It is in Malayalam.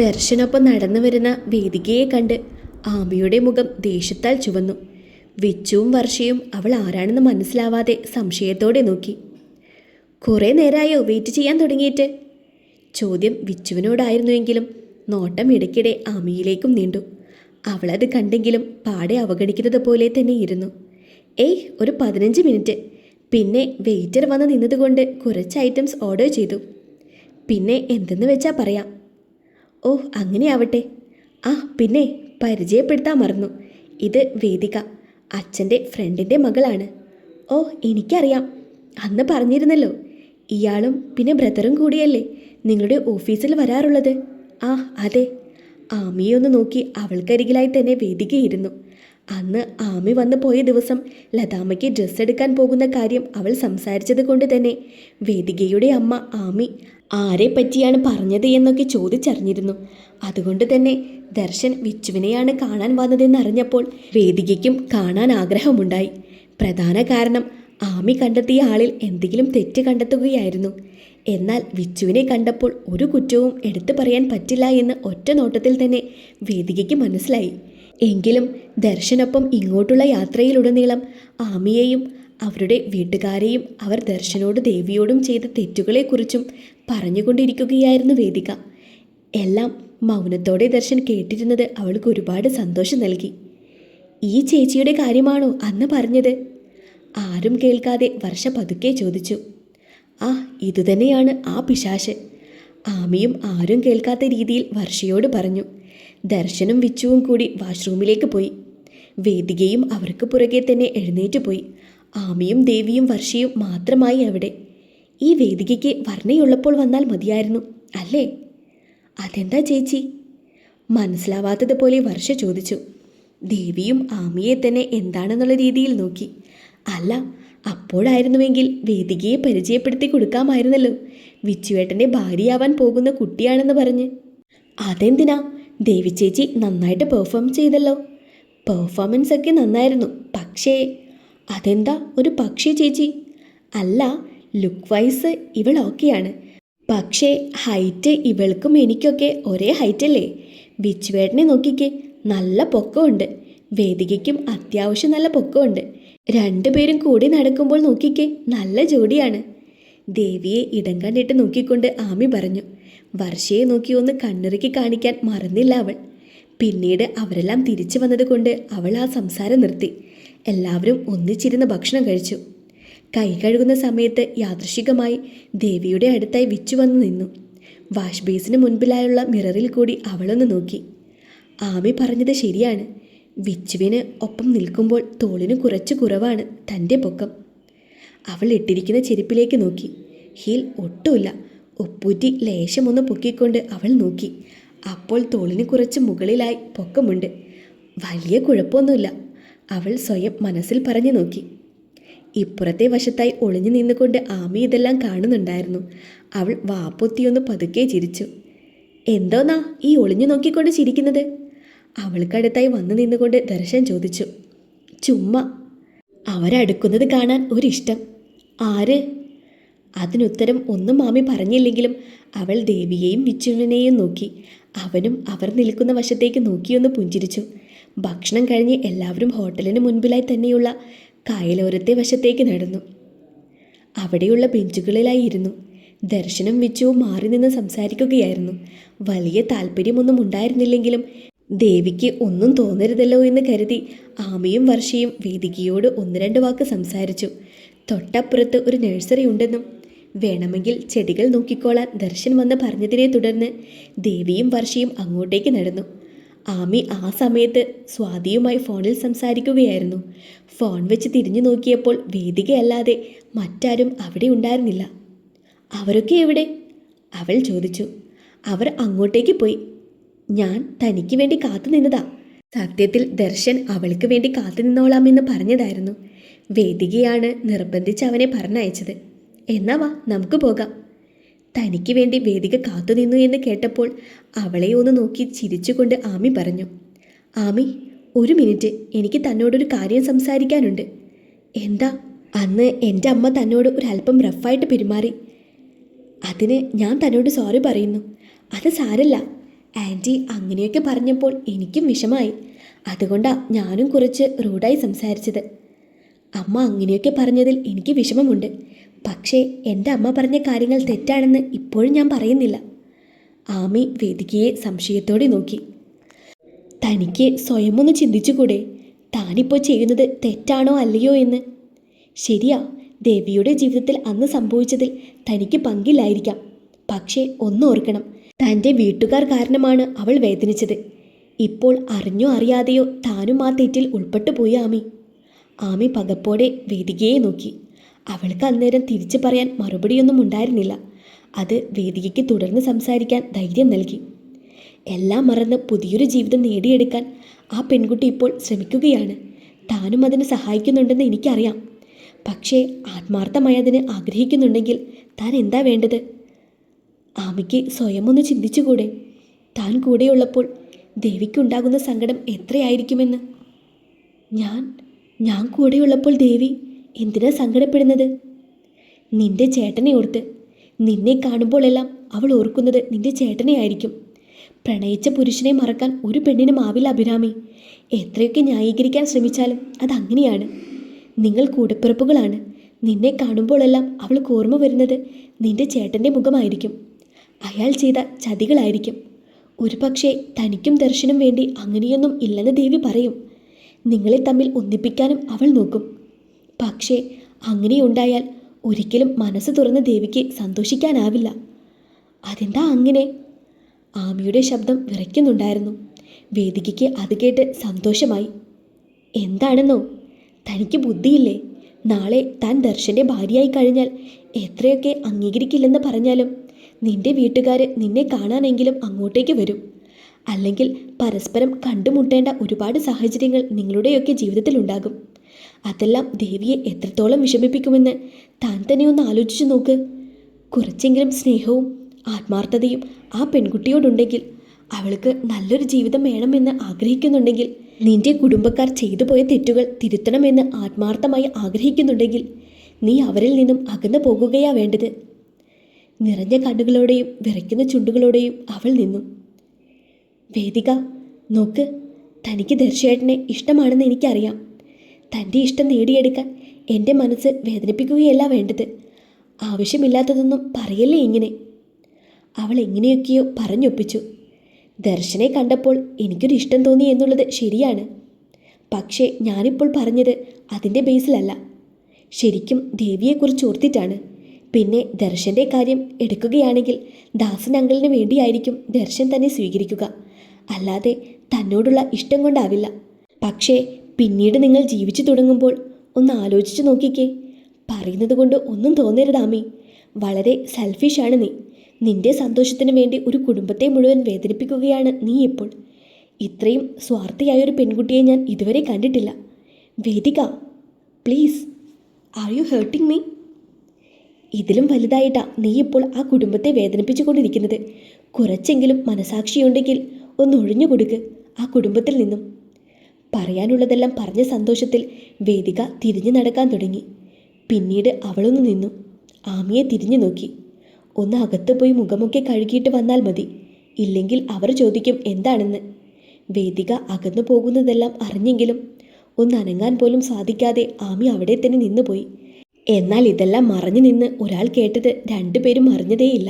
ദർശനൊപ്പം നടന്നു വരുന്ന വേദികയെ കണ്ട് ആമിയുടെ മുഖം ദേഷ്യത്താൽ ചുവന്നു. വിച്ചുവും വർഷയും അവൾ ആരാണെന്ന് മനസ്സിലാവാതെ സംശയത്തോടെ നോക്കി. കുറേ നേരമായോ വെയിറ്റ് ചെയ്യാൻ തുടങ്ങിയിട്ട്? ചോദ്യം വിച്ചുവിനോടായിരുന്നുവെങ്കിലും നോട്ടം ഇടയ്ക്കിടെ ആമിയിലേക്കും നീണ്ടു. അവളത് കണ്ടെങ്കിലും പാടെ അവഗണിക്കുന്നത് പോലെ തന്നെ ഇരുന്നു. ഏയ്, ഒരു 15 മിനിറ്റ്. പിന്നെ വെയിറ്റർ വന്ന് നിന്നതുകൊണ്ട് കുറച്ച് ഐറ്റംസ് ഓർഡർ ചെയ്തു. പിന്നെ എന്തെന്ന് വെച്ചാൽ പറയാം. ഓ, അങ്ങനെയാവട്ടെ. ആ, പിന്നെ പരിചയപ്പെടുത്താൻ മറന്നു. ഇത് വേദിക, അച്ഛൻ്റെ ഫ്രണ്ടിൻ്റെ മകളാണ്. ഓ, എനിക്കറിയാം. അന്ന് പറഞ്ഞിരുന്നല്ലോ. ഇയാളും പിന്നെ ബ്രദറും കൂടിയല്ലേ നിങ്ങളുടെ ഓഫീസിൽ വരാറുള്ളത്? ആ, അതെ. ആമിയെ ഒന്ന് നോക്കി അവൾക്കരികിലായി തന്നെ വേദികയിരുന്നു. അന്ന് ആമി വന്നു പോയ ദിവസം ലതാമ്മയ്ക്ക് ഡ്രസ്സ് എടുക്കാൻ പോകുന്ന കാര്യം അവൾ സംസാരിച്ചത് കൊണ്ട് തന്നെ വേദികയുടെ അമ്മ ആമി ആരെ പറ്റിയാണ് പറഞ്ഞത് എന്നൊക്കെ ചോദിച്ചറിഞ്ഞിരുന്നു. അതുകൊണ്ട് തന്നെ ദർശൻ വിച്ചുവിനെയാണ് കാണാൻ വന്നതെന്നറിഞ്ഞപ്പോൾ വേദികയ്ക്കും കാണാൻ ആഗ്രഹമുണ്ടായി. പ്രധാന കാരണം ആമി കണ്ടെത്തിയ ആളിൽ എന്തെങ്കിലും തെറ്റ് കണ്ടെത്തുകയായിരുന്നു. എന്നാൽ വിച്ചുവിനെ കണ്ടപ്പോൾ ഒരു കുറ്റവും എടുത്തു പറയാൻ പറ്റില്ല എന്ന് ഒറ്റ നോട്ടത്തിൽ തന്നെ വേദികയ്ക്ക് മനസ്സിലായി. എങ്കിലും ദർശനൊപ്പം ഇങ്ങോട്ടുള്ള യാത്രയിലുടനീളം ആമിയെയും അവരുടെ വീട്ടുകാരെയും അവർ ദർശനോട് ദേവിയോടും ചെയ്ത തെറ്റുകളെക്കുറിച്ചും പറഞ്ഞുകൊണ്ടിരിക്കുകയായിരുന്നു വേദിക. എല്ലാം മൗനത്തോടെ ദർശൻ കേട്ടിരുന്നത് അവൾക്ക് ഒരുപാട് സന്തോഷം നൽകി. ഈ ചേച്ചിയുടെ കാര്യമാണോ അന്ന് പറഞ്ഞത്? ആരും കേൾക്കാതെ വർഷ പതുക്കെ ചോദിച്ചു. ആ, ഇതുതന്നെയാണ് ആ പിശാശ്. ആമിയും ആരും കേൾക്കാത്ത രീതിയിൽ വർഷയോട് പറഞ്ഞു. ദർശനും വിച്ചുവും കൂടി വാഷ്റൂമിലേക്ക് പോയി. വേദികയും അവർക്ക് പുറകെ തന്നെ എഴുന്നേറ്റ് പോയി. ആമിയും ദേവിയും വർഷയും മാത്രമായി അവിടെ. ഈ വേദികയ്ക്ക് വർണ്ണയുള്ളപ്പോൾ വന്നാൽ മതിയായിരുന്നു അല്ലേ? അതെന്താ ചേച്ചി? മനസ്സിലാവാത്തതുപോലെ വർഷ ചോദിച്ചു. ദേവിയും ആമിയെ തന്നെ എന്താണെന്നുള്ള രീതിയിൽ നോക്കി. അല്ല, അപ്പോഴായിരുന്നുവെങ്കിൽ വേദികയെ പരിചയപ്പെടുത്തി കൊടുക്കാമായിരുന്നല്ലോ. വിച്ചുവേട്ടൻ്റെ ഭാര്യയാവാൻ പോകുന്ന കുട്ടിയാണെന്ന് പറഞ്ഞ്. അതെന്തിനാ? ദേവി ചേച്ചി നന്നായിട്ട് പെർഫോം ചെയ്തല്ലോ. പെർഫോമൻസ് ഒക്കെ നന്നായിരുന്നു. പക്ഷേ അതെന്താ ഒരു പക്ഷേ ചേച്ചി? അല്ല, ലുക്ക് വൈസ് ഇവൾ ഓക്കെയാണ്. പക്ഷേ ഹൈറ്റ് ഇവൾക്കും എനിക്കൊക്കെ ഒരേ ഹൈറ്റല്ലേ? വിച്ചുവേട്ടനെ നോക്കിക്കേ, നല്ല പൊക്കമുണ്ട്. വേദികയ്ക്കും അത്യാവശ്യം നല്ല പൊക്കമുണ്ട്. രണ്ടുപേരും കൂടി നടക്കുമ്പോൾ നോക്കിക്കേ, നല്ല ജോഡിയാണ്. ദേവിയെ ഇടം കണ്ടിട്ട് നോക്കിക്കൊണ്ട് ആമി പറഞ്ഞു. വർഷയെ നോക്കി ഒന്ന് കണ്ണിറുക്കി കാണിക്കാൻ മറന്നില്ല അവൾ. പിന്നീട് അവരെല്ലാം തിരിച്ചു വന്നതുകൊണ്ട് അവൾ ആ സംസാരം നിർത്തി. എല്ലാവരും ഒന്നിച്ചിരുന്ന് ഭക്ഷണം കഴിച്ചു. കൈ കഴുകുന്ന സമയത്ത് യാദൃശികമായി ദേവിയുടെ അടുത്തായി വിച്ചു വന്നു നിന്നു. വാഷ് ബേസിന് മുൻപിലായുള്ള മിററിൽ കൂടി അവളൊന്ന് നോക്കി. ആമി പറഞ്ഞത് ശരിയാണ്. വിച്ചുവിന് ഒപ്പം നിൽക്കുമ്പോൾ തോളിന് കുറച്ച് കുറവാണ് തൻ്റെ പൊക്കം. അവൾ ഇട്ടിരിക്കുന്ന ചെരുപ്പിലേക്ക് നോക്കി. ഹീൽ ഒട്ടുമില്ല. ഉപ്പൂറ്റി ലേശമൊന്ന് പൊക്കിക്കൊണ്ട് അവൾ നോക്കി. അപ്പോൾ തോളിന് കുറച്ച് മുകളിലായി പൊക്കമുണ്ട്. വലിയ കുഴപ്പമൊന്നുമില്ല, അവൾ സ്വയം മനസ്സിൽ പറഞ്ഞു നോക്കി. ഇപ്പുറത്തെ വശത്തായി ഒളിഞ്ഞു നിന്നുകൊണ്ട് ആമി ഇതെല്ലാം കാണുന്നുണ്ടായിരുന്നു. അവൾ വാപ്പൊത്തിയൊന്ന് പതുക്കെ ചിരിച്ചു. എന്തോന്നാ ഈ ഒളിഞ്ഞു നോക്കിക്കൊണ്ട് ചിരിക്കുന്നത്? അവൾക്കടുത്തായി വന്നു നിന്നുകൊണ്ട് ദർശൻ ചോദിച്ചു. ചുമ്മാ. അവരടുക്കുന്നത് കാണാൻ ഒരിഷ്ടം. ആര്? അതിനുത്തരം ഒന്നും മാമി പറഞ്ഞില്ലെങ്കിലും അവൾ ദേവിയെയും വിച്ചുവിനെയും നോക്കി. അവനും അവർ നിൽക്കുന്ന വശത്തേക്ക് നോക്കിയൊന്ന് പുഞ്ചിരിച്ചു. ഭക്ഷണം കഴിഞ്ഞ് എല്ലാവരും ഹോട്ടലിന് മുൻപിലായി തന്നെയുള്ള കായലോരത്തെ വശത്തേക്ക് നടന്നു. അവിടെയുള്ള ബെഞ്ചുകളിലായി ഇരുന്നു. ദർശനം വിച്ചുവും മാറി നിന്ന് സംസാരിക്കുകയായിരുന്നു. വലിയ താല്പര്യമൊന്നും ഉണ്ടായിരുന്നില്ലെങ്കിലും ദേവിക്ക് ഒന്നും തോന്നരുതല്ലോ എന്ന് കരുതി ആമിയും വർഷയും വേദികയോട് 1-2 വാക്ക് സംസാരിച്ചു. തൊട്ടപ്പുറത്ത് ഒരു നഴ്സറി ഉണ്ടെന്നും വേണമെങ്കിൽ ചെടികൾ നോക്കിക്കോളാൻ ദർശൻ വന്ന് പറഞ്ഞതിനെ തുടർന്ന് ദേവിയും വർഷയും അങ്ങോട്ടേക്ക് നടന്നു. ആമി ആ സമയത്ത് സ്വാതിയുമായി ഫോണിൽ സംസാരിക്കുകയായിരുന്നു. ഫോൺ വെച്ച് തിരിഞ്ഞു നോക്കിയപ്പോൾ വേദികയല്ലാതെ മറ്റാരും അവിടെ ഉണ്ടായിരുന്നില്ല. അവരൊക്കെ എവിടെ? അവൾ ചോദിച്ചു. അവർ അങ്ങോട്ടേക്ക് പോയി. ഞാൻ തനിക്ക് വേണ്ടി കാത്തു നിന്നതാ. സത്യത്തിൽ ദർശൻ അവൾക്ക് വേണ്ടി കാത്തു നിന്നോളാമെന്ന് പറഞ്ഞതായിരുന്നു. വേദികയാണ് നിർബന്ധിച്ച് അവനെ പറഞ്ഞയച്ചത്. എന്നാ വാ, നമുക്ക് പോകാം. തനിക്ക് വേണ്ടി വേദിക കാത്തുനിന്നു എന്ന് കേട്ടപ്പോൾ അവളെ ഒന്ന് നോക്കി ചിരിച്ചുകൊണ്ട് ആമി പറഞ്ഞു. ആമി, 1 മിനിറ്റ്, എനിക്ക് തന്നോടൊരു കാര്യം സംസാരിക്കാനുണ്ട്. എന്താ? അന്ന് എൻ്റെ അമ്മ തന്നോട് ഒരല്പം റഫായിട്ട് പെരുമാറി. അതിന് ഞാൻ തന്നോട് സോറി പറയുന്നു. അത് സാരല്ല. ആൻറ്റി അങ്ങനെയൊക്കെ പറഞ്ഞപ്പോൾ എനിക്കും വിഷമായി. അതുകൊണ്ടാണ് ഞാനും കുറച്ച് റൂഡായി സംസാരിച്ചത്. അമ്മ അങ്ങനെയൊക്കെ പറഞ്ഞതിൽ എനിക്ക് വിഷമമുണ്ട്. പക്ഷേ എൻ്റെ അമ്മ പറഞ്ഞ കാര്യങ്ങൾ തെറ്റാണെന്ന് ഇപ്പോഴും ഞാൻ പറയുന്നില്ല. ആമി വേദികയെ സംശയത്തോടെ നോക്കി. തനിക്ക് സ്വയം ഒന്ന് ചിന്തിച്ചുകൂടെ? താനിപ്പോൾ ചെയ്യുന്നത് തെറ്റാണോ അല്ലയോ എന്ന്? ശരിയാ, ദേവിയുടെ ജീവിതത്തിൽ അന്ന് സംഭവിച്ചതിൽ തനിക്ക് പങ്കില്ലായിരിക്കാം. പക്ഷേ ഒന്നോർക്കണം, തൻ്റെ വീട്ടുകാർ കാരണമാണ് അവൾ വേദനിച്ചത്. ഇപ്പോൾ അറിഞ്ഞോ അറിയാതെയോ താനും ആ തെറ്റിൽ ഉൾപ്പെട്ടു പോയി ആമി. ആമി പകപ്പോടെ വേദികയെ നോക്കി. അവൾക്ക് അന്നേരം തിരിച്ചു പറയാൻ മറുപടിയൊന്നും ഉണ്ടായിരുന്നില്ല. അത് വേദികയ്ക്ക് തുടർന്ന് സംസാരിക്കാൻ ധൈര്യം നൽകി. എല്ലാം മറന്ന് പുതിയൊരു ജീവിതം നേടിയെടുക്കാൻ ആ പെൺകുട്ടി ഇപ്പോൾ ശ്രമിക്കുകയാണ്. താനും അതിന് സഹായിക്കുന്നുണ്ടെന്ന് എനിക്കറിയാം. പക്ഷേ ആത്മാർത്ഥമായി അതിന് ആഗ്രഹിക്കുന്നുണ്ടെങ്കിൽ താൻ എന്താ വേണ്ടത്? ആമിക്ക് സ്വയം ഒന്ന് ചിന്തിച്ചുകൂടെ? താൻ കൂടെയുള്ളപ്പോൾ ദേവിക്കുണ്ടാകുന്ന സങ്കടം എത്രയായിരിക്കുമെന്ന്. ഞാൻ കൂടെയുള്ളപ്പോൾ ദേവി എന്തിനാ സങ്കടപ്പെടുന്നത്? നിന്റെ ചേട്ടനെ ഓർത്ത്. നിന്നെ കാണുമ്പോഴെല്ലാം അവൾ ഓർക്കുന്നത് നിന്റെ ചേട്ടനെ ആയിരിക്കും. പ്രണയിച്ച പുരുഷനെ മറക്കാൻ ഒരു പെണ്ണിനും ആവില്ല അഭിരാമി. എത്രയൊക്കെ ന്യായീകരിക്കാൻ ശ്രമിച്ചാലും അതങ്ങനെയാണ്. നിങ്ങൾ കൂടപ്പിറപ്പുകളാണ്. നിന്നെ കാണുമ്പോഴെല്ലാം അവൾക്ക് ഓർമ്മ വരുന്നത് നിന്റെ ചേട്ടൻ്റെ മുഖമായിരിക്കും. അയാൾ ചെയ്ത ചതികളായിരിക്കും. ഒരു പക്ഷേ തനിക്കും ദർശനം വേണ്ടി അങ്ങനെയൊന്നും ഇല്ലെന്ന് ദേവി പറയും. നിങ്ങളെ തമ്മിൽ ഒന്നിപ്പിക്കാനും അവൾ നോക്കും. പക്ഷേ അങ്ങനെയുണ്ടായാൽ ഒരിക്കലും മനസ്സ് തുറന്ന് ദേവിക്ക് സന്തോഷിക്കാനാവില്ല. അതെന്താ അങ്ങനെ? ആമിയുടെ ശബ്ദം വിറയ്ക്കുന്നുണ്ടായിരുന്നു. വേദികയ്ക്ക് അത് കേട്ട് സന്തോഷമായി. എന്താണെന്നോ? തനിക്ക് ബുദ്ധിയില്ലേ? നാളെ താൻ ദർശൻ്റെ ഭാര്യയായി കഴിഞ്ഞാൽ എത്രയൊക്കെ അംഗീകരിക്കില്ലെന്ന് പറഞ്ഞാലും നിന്റെ വീട്ടുകാർ നിന്നെ കാണാനെങ്കിലും അങ്ങോട്ടേക്ക് വരും. അല്ലെങ്കിൽ പരസ്പരം കണ്ടുമുട്ടേണ്ട ഒരുപാട് സാഹചര്യങ്ങൾ നിങ്ങളുടെയൊക്കെ ജീവിതത്തിലുണ്ടാകും. അതെല്ലാം ദേവിയെ എത്രത്തോളം വിഷമിപ്പിക്കുമെന്ന് താൻ തന്നെ ഒന്ന് ആലോചിച്ചു നോക്ക്. കുറച്ചെങ്കിലും സ്നേഹവും ആത്മാർത്ഥതയും ആ പെൺകുട്ടിയോടുണ്ടെങ്കിൽ, അവൾക്ക് നല്ലൊരു ജീവിതം വേണമെന്ന് ആഗ്രഹിക്കുന്നുണ്ടെങ്കിൽ, നിന്റെ കുടുംബക്കാർ ചെയ്തു പോയ തെറ്റുകൾ തിരുത്തണമെന്ന് ആത്മാർത്ഥമായി ആഗ്രഹിക്കുന്നുണ്ടെങ്കിൽ നീ അവരിൽ നിന്നും അകന്നു പോകുകയാ വേണ്ടത്. നിറഞ്ഞ കണ്ണുകളോടെയും വിറയ്ക്കുന്ന ചുണ്ടുകളോടെയും അവൾ നിന്നു. വേദിക, നോക്ക്, തനിക്ക് ദർശയേട്ടനെ ഇഷ്ടമാണെന്ന് എനിക്കറിയാം. തൻ്റെ ഇഷ്ടം നേടിയെടുക്കാൻ എൻ്റെ മനസ്സ് വേദനിപ്പിക്കുകയല്ല വേണ്ടത്. ആവശ്യമില്ലാത്തതൊന്നും പറയല്ലേ ഇങ്ങനെ. അവൾ എങ്ങനെയൊക്കെയോ പറഞ്ഞൊപ്പിച്ചു. ദർശനെ കണ്ടപ്പോൾ എനിക്കൊരു ഇഷ്ടം തോന്നി എന്നുള്ളത് ശരിയാണ്. പക്ഷേ ഞാനിപ്പോൾ പറഞ്ഞത് അതിൻ്റെ ബേസിലല്ല. ശരിക്കും ദേവിയെക്കുറിച്ച് ഓർത്തിട്ടാണ്. പിന്നെ ദർശൻ്റെ കാര്യം എടുക്കുകയാണെങ്കിൽ ദാസൻ അങ്കിളിന് വേണ്ടിയായിരിക്കും ദർശൻ തന്നെ സ്വീകരിക്കുക. അല്ലാതെ തന്നോടുള്ള ഇഷ്ടം കൊണ്ടാവില്ല. പക്ഷേ പിന്നീട് നിങ്ങൾ ജീവിച്ചു തുടങ്ങുമ്പോൾ ഒന്ന് ആലോചിച്ച് നോക്കിക്കേ. പറയുന്നത് കൊണ്ട് ഒന്നും തോന്നരുതാമി. വളരെ സെൽഫിഷാണ് നീ. നിന്റെ സന്തോഷത്തിന് വേണ്ടി ഒരു കുടുംബത്തെ മുഴുവൻ വേദനിപ്പിക്കുകയാണ് നീ ഇപ്പോൾ. ഇത്രയും സ്വാർത്ഥയായൊരു പെൺകുട്ടിയെ ഞാൻ ഇതുവരെ കണ്ടിട്ടില്ല. Vedika, please, are you hurting me? ഇതിലും വലുതായിട്ടാണ് നീ ഇപ്പോൾ ആ കുടുംബത്തെ വേദനിപ്പിച്ചു കൊണ്ടിരിക്കുന്നത്. കുറച്ചെങ്കിലും മനസാക്ഷിയുണ്ടെങ്കിൽ ഒന്ന് ഒഴിഞ്ഞു കൊടുക്ക് ആ കുടുംബത്തിൽ നിന്നും. പറയാനുള്ളതെല്ലാം പറഞ്ഞ സന്തോഷത്തിൽ വേദിക തിരിഞ്ഞു നടക്കാൻ തുടങ്ങി. പിന്നീട് അവളൊന്ന് നിന്നു. ആമിയെ തിരിഞ്ഞു നോക്കി. ഒന്ന് അകത്ത് പോയി മുഖമൊക്കെ കഴുകിയിട്ട് വന്നാൽ മതി. ഇല്ലെങ്കിൽ അവർ ചോദിക്കും എന്താണെന്ന്. വേദിക അകന്നു പോകുന്നതെല്ലാം അറിഞ്ഞെങ്കിലും ഒന്ന് അനങ്ങാൻ പോലും സാധിക്കാതെ ആമി അവിടെ തന്നെ നിന്നുപോയി. എന്നാൽ ഇതെല്ലാം മറഞ്ഞു നിന്ന് ഒരാൾ കേട്ടത് രണ്ടുപേരും അറിഞ്ഞതേയില്ല.